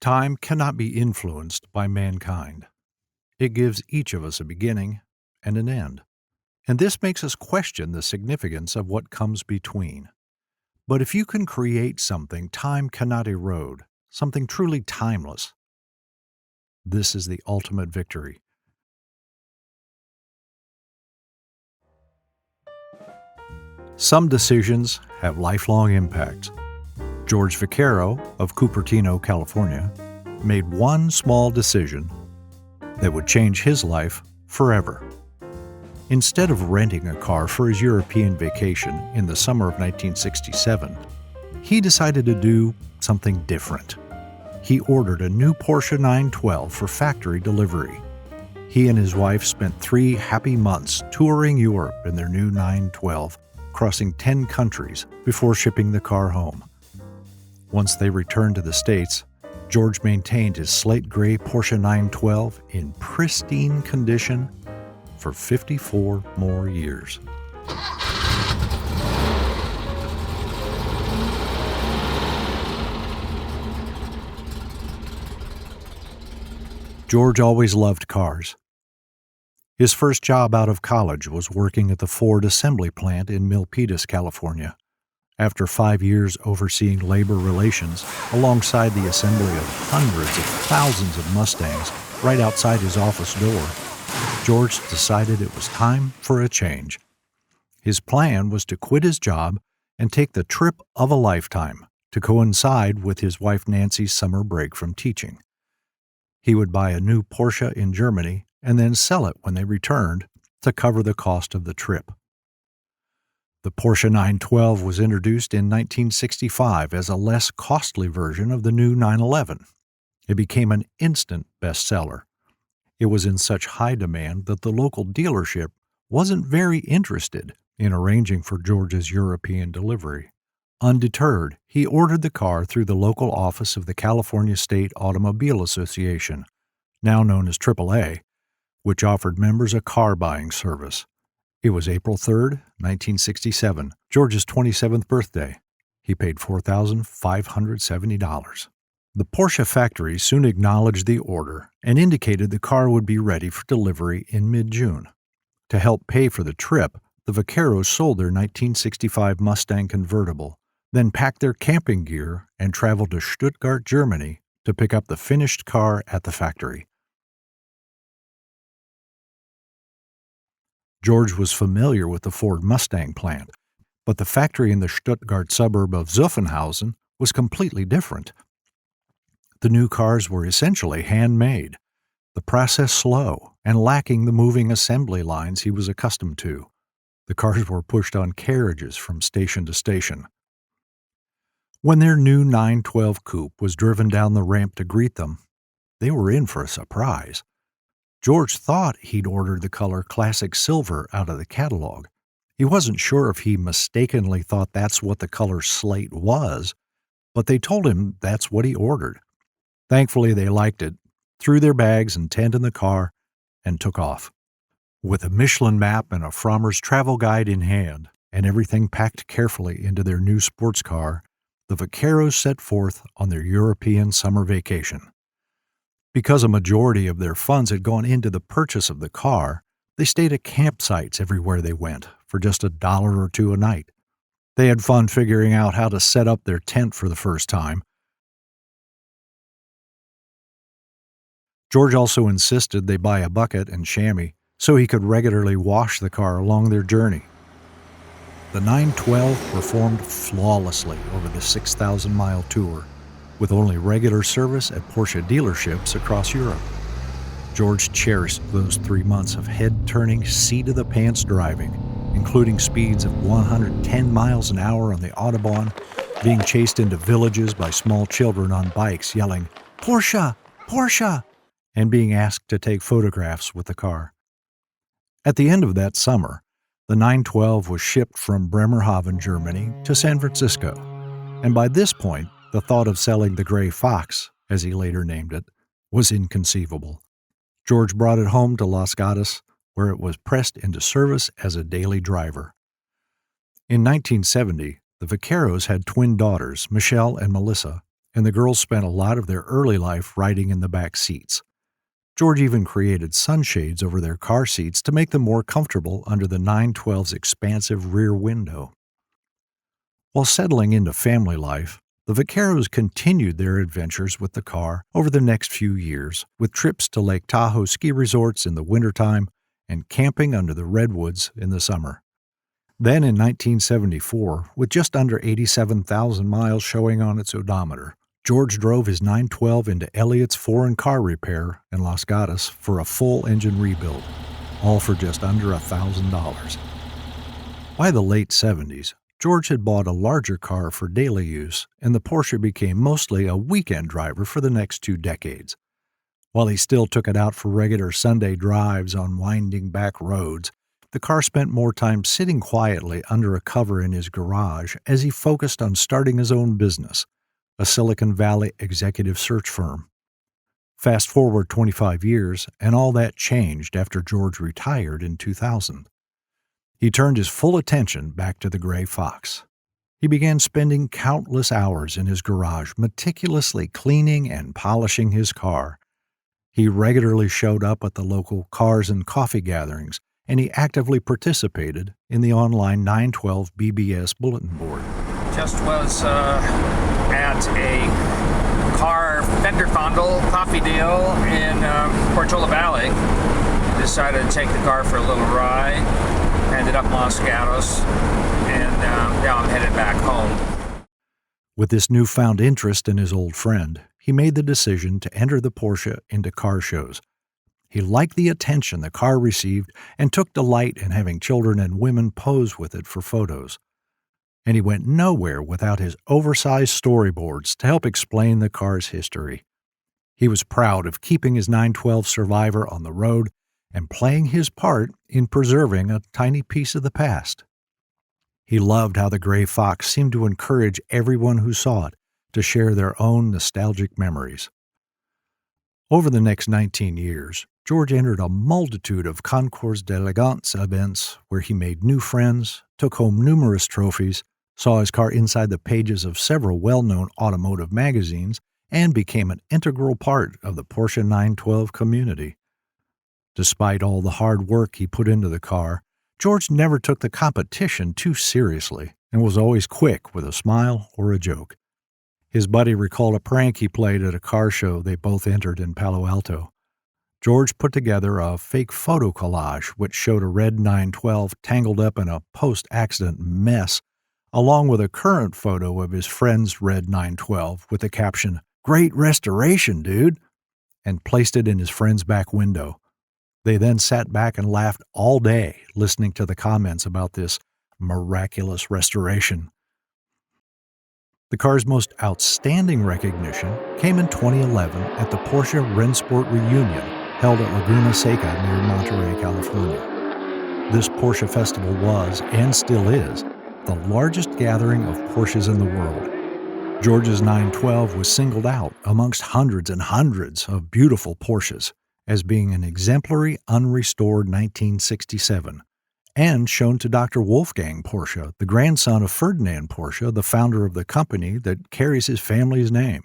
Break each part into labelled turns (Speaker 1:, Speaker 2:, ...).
Speaker 1: Time cannot be influenced by mankind. It gives each of us a beginning and an end, and this makes us question the significance of what comes between. But if you can create something time cannot erode, something truly timeless, this is the ultimate victory. Some decisions have lifelong impacts. George Vaccaro of Cupertino, California, made one small decision that would change his life forever. Instead of renting a car for his European vacation in the summer of 1967, he decided to do something different. He ordered a new Porsche 912 for factory delivery. He and his wife spent 3 happy months touring Europe in their new 912, crossing 10 countries before shipping the car home. Once they returned to the States, George maintained his slate gray Porsche 912 in pristine condition for 54 more years. George always loved cars. His first job out of college was working at the Ford assembly plant in Milpitas, California. After 5 years overseeing labor relations alongside the assembly of hundreds of thousands of Mustangs right outside his office door, George decided it was time for a change. His plan was to quit his job and take the trip of a lifetime to coincide with his wife Nancy's summer break from teaching. He would buy a new Porsche in Germany and then sell it when they returned to cover the cost of the trip. The Porsche 912 was introduced in 1965 as a less costly version of the new 911. It became an instant bestseller. It was in such high demand that the local dealership wasn't very interested in arranging for George's European delivery. Undeterred, he ordered the car through the local office of the California State Automobile Association, now known as AAA, which offered members a car buying service. It was April 3, 1967, George's 27th birthday. He paid $4,570. The Porsche factory soon acknowledged the order and indicated the car would be ready for delivery in mid-June. To help pay for the trip, the Vaccaros sold their 1965 Mustang convertible, then packed their camping gear and traveled to Stuttgart, Germany, to pick up the finished car at the factory. George was familiar with the Ford Mustang plant, but the factory in the Stuttgart suburb of Zuffenhausen was completely different. The new cars were essentially handmade, the process slow and lacking the moving assembly lines he was accustomed to. The cars were pushed on carriages from station to station. When their new 912 coupe was driven down the ramp to greet them, they were in for a surprise. George thought he'd ordered the color classic silver out of the catalog. He wasn't sure if he mistakenly thought that's what the color slate was, but they told him that's what he ordered. Thankfully, they liked it, threw their bags and tent in the car, and took off. With a Michelin map and a Frommer's travel guide in hand, and everything packed carefully into their new sports car, the Vaccaros set forth on their European summer vacation. Because a majority of their funds had gone into the purchase of the car, they stayed at campsites everywhere they went for just $1 or $2 a night. They had fun figuring out how to set up their tent for the first time. George also insisted they buy a bucket and chamois so he could regularly wash the car along their journey. The 912 performed flawlessly over the 6,000-mile tour, with only regular service at Porsche dealerships across Europe. George cherished those 3 months of head-turning, seat-of-the-pants driving, including speeds of 110 miles an hour on the Autobahn, being chased into villages by small children on bikes yelling, "Porsche! Porsche!" and being asked to take photographs with the car. At the end of that summer, the 912 was shipped from Bremerhaven, Germany, to San Francisco, and by this point, the thought of selling the Gray Fox, as he later named it, was inconceivable. George brought it home to Los Gatos, where it was pressed into service as a daily driver. In 1970, the Vaccaros had twin daughters, Michelle and Melissa, and the girls spent a lot of their early life riding in the back seats. George even created sunshades over their car seats to make them more comfortable under the 912's expansive rear window. While settling into family life, the Vaccaros continued their adventures with the car over the next few years, with trips to Lake Tahoe ski resorts in the wintertime and camping under the redwoods in the summer. Then in 1974, with just under 87,000 miles showing on its odometer, George drove his 912 into Elliott's Foreign Car Repair in Los Gatos for a full engine rebuild, all for just under $1,000. By the late 70s, George had bought a larger car for daily use, and the Porsche became mostly a weekend driver for the next 2 decades. While he still took it out for regular Sunday drives on winding back roads, the car spent more time sitting quietly under a cover in his garage as he focused on starting his own business, a Silicon Valley executive search firm. Fast forward 25 years, and all that changed after George retired in 2000. He turned his full attention back to the Gray Fox. He began spending countless hours in his garage meticulously cleaning and polishing his car. He regularly showed up at the local cars and coffee gatherings, and he actively participated in the online 912 BBS bulletin board.
Speaker 2: Just was at a car fender fondle coffee deal in Portola Valley. Decided to take the car for a little ride. Ended up in Los Gatos, and now I'm headed back home.
Speaker 1: With this newfound interest in his old friend, he made the decision to enter the Porsche into car shows. He liked the attention the car received and took delight in having children and women pose with it for photos. And he went nowhere without his oversized storyboards to help explain the car's history. He was proud of keeping his 912 Survivor on the road and playing his part in preserving a tiny piece of the past. He loved how the Gray Fox seemed to encourage everyone who saw it to share their own nostalgic memories. Over the next 19 years, George entered a multitude of concours d'elegance events where he made new friends, took home numerous trophies, saw his car inside the pages of several well-known automotive magazines, and became an integral part of the Porsche 912 community. Despite all the hard work he put into the car, George never took the competition too seriously and was always quick with a smile or a joke. His buddy recalled a prank he played at a car show they both entered in Palo Alto. George put together a fake photo collage which showed a red 912 tangled up in a post-accident mess, along with a current photo of his friend's red 912 with the caption, "Great restoration, dude," and placed it in his friend's back window. They then sat back and laughed all day listening to the comments about this miraculous restoration. The car's most outstanding recognition came in 2011 at the Porsche Rennsport Reunion held at Laguna Seca near Monterey, California. This Porsche festival was, and still is, the largest gathering of Porsches in the world. George's 912 was singled out amongst hundreds and hundreds of beautiful Porsches as being an exemplary unrestored 1967, and shown to Dr. Wolfgang Porsche, the grandson of Ferdinand Porsche, the founder of the company that carries his family's name.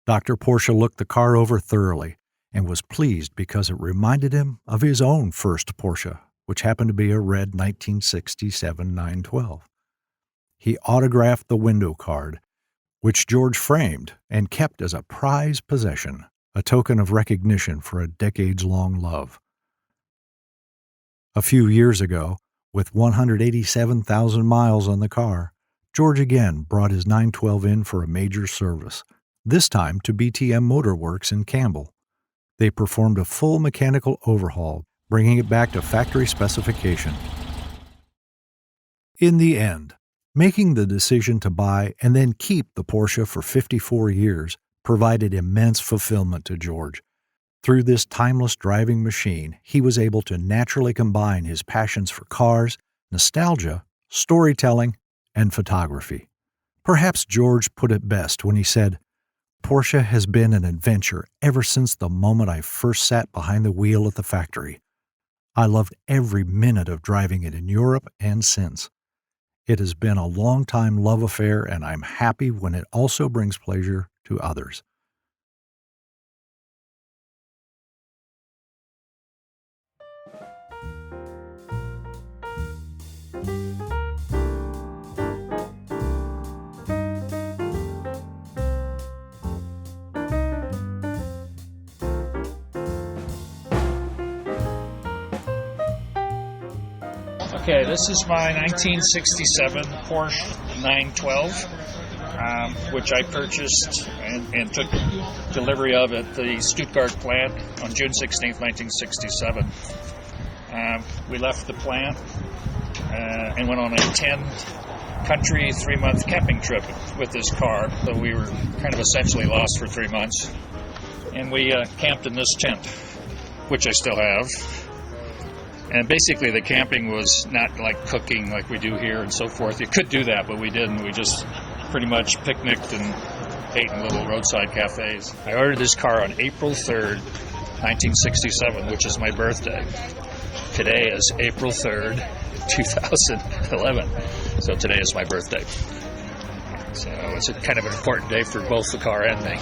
Speaker 1: Dr. Porsche looked the car over thoroughly and was pleased because it reminded him of his own first Porsche, which happened to be a red 1967 912. He autographed the window card, which George framed and kept as a prized possession, a token of recognition for a decades-long love. A few years ago, with 187,000 miles on the car, George again brought his 912 in for a major service, this time to BTM Motor Works in Campbell. They performed a full mechanical overhaul, bringing it back to factory specification. In the end, making the decision to buy and then keep the Porsche for 54 years provided immense fulfillment to George. Through this timeless driving machine, he was able to naturally combine his passions for cars, nostalgia, storytelling, and photography. Perhaps George put it best when he said, "Porsche has been an adventure ever since the moment I first sat behind the wheel at the factory. I loved every minute of driving it in Europe and since. It has been a long-time love affair, and I'm happy when it also brings pleasure to others.
Speaker 3: Okay, this is my 1967 Porsche 912, which I purchased and took delivery of at the Stuttgart plant on June 16th, 1967. We left the plant and went on a 10-country, 3-month camping trip with this car. So we were kind of essentially lost for 3 months. And we camped in this tent, which I still have. And basically the camping was not like cooking like we do here and so forth. You could do that, but we didn't. We just pretty much picnicked and ate in little roadside cafes. I ordered this car on April 3rd, 1967, which is my birthday. Today is April 3rd, 2011. So today is my birthday. So it's a kind of an important day for both the car and me.